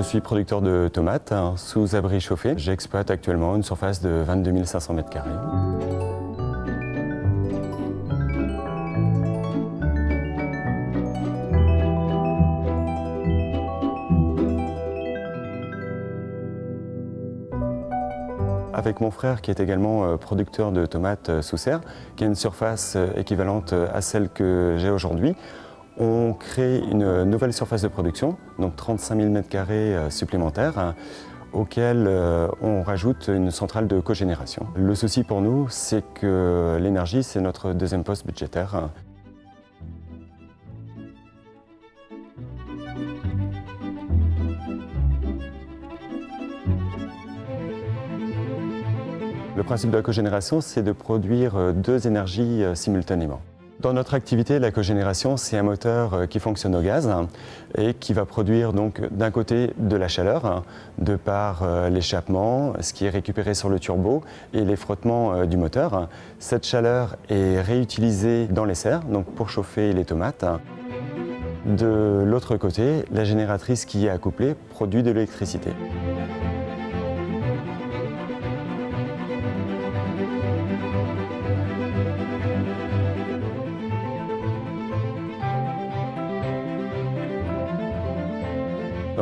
je suis producteur de tomates sous abri chauffé. J'exploite actuellement une surface de 22 500 m². Avec mon frère qui est également producteur de tomates sous serre, qui a une surface équivalente à celle que j'ai aujourd'hui, on crée une nouvelle surface de production, donc 35 000 m² supplémentaires, auquel on rajoute une centrale de cogénération. Le souci pour nous, c'est que l'énergie, c'est notre deuxième poste budgétaire. Le principe de la cogénération, c'est de produire deux énergies simultanément. Dans notre activité, la cogénération, c'est un moteur qui fonctionne au gaz et qui va produire donc d'un côté de la chaleur, de par l'échappement, ce qui est récupéré sur le turbo et les frottements du moteur. Cette chaleur est réutilisée dans les serres, donc pour chauffer les tomates. De l'autre côté, la génératrice qui est accouplée produit de l'électricité.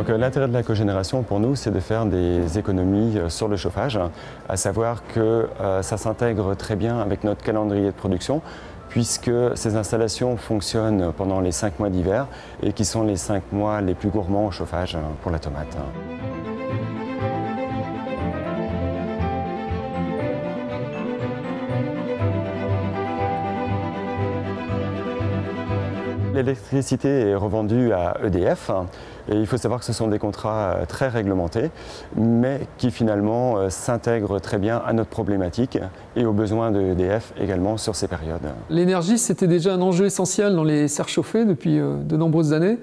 L'intérêt de la cogénération pour nous, c'est de faire des économies sur le chauffage, à savoir que ça s'intègre très bien avec notre calendrier de production, puisque ces installations fonctionnent pendant les 5 mois d'hiver et qui sont les 5 mois les plus gourmands au chauffage pour la tomate. L'électricité est revendue à EDF et il faut savoir que ce sont des contrats très réglementés mais qui finalement s'intègrent très bien à notre problématique et aux besoins de EDF également sur ces périodes. L'énergie, c'était déjà un enjeu essentiel dans les serres chauffées depuis de nombreuses années.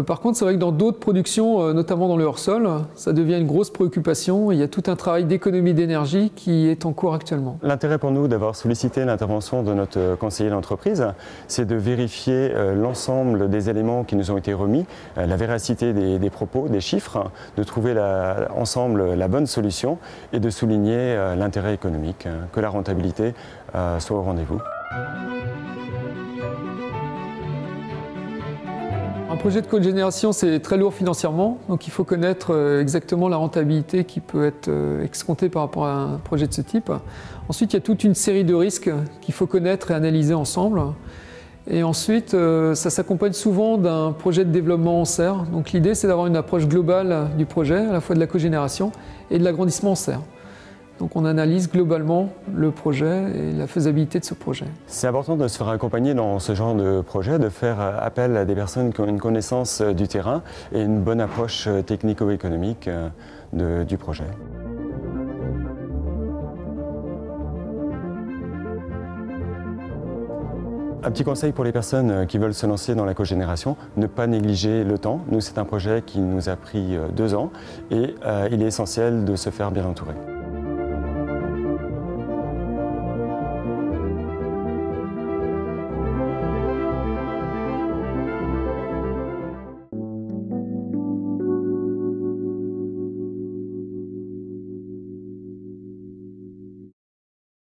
Par contre, c'est vrai que dans d'autres productions, notamment dans le hors-sol, ça devient une grosse préoccupation. Il y a tout un travail d'économie d'énergie qui est en cours actuellement. L'intérêt pour nous d'avoir sollicité l'intervention de notre conseiller d'entreprise, c'est de vérifier l'ensemble des éléments qui nous ont été remis, la véracité des propos, des chiffres, de trouver ensemble la bonne solution et de souligner l'intérêt économique, que la rentabilité soit au rendez-vous. Un projet de cogénération, c'est très lourd financièrement, donc il faut connaître exactement la rentabilité qui peut être escomptée par rapport à un projet de ce type. Ensuite, il y a toute une série de risques qu'il faut connaître et analyser ensemble. Et ensuite, ça s'accompagne souvent d'un projet de développement en serre. Donc l'idée, c'est d'avoir une approche globale du projet, à la fois de la cogénération et de l'agrandissement en serre. Donc on analyse globalement le projet et la faisabilité de ce projet. C'est important de se faire accompagner dans ce genre de projet, de faire appel à des personnes qui ont une connaissance du terrain et une bonne approche technico-économique du projet. Un petit conseil pour les personnes qui veulent se lancer dans la cogénération, ne pas négliger le temps. Nous, c'est un projet qui nous a pris 2 ans et il est essentiel de se faire bien entourer.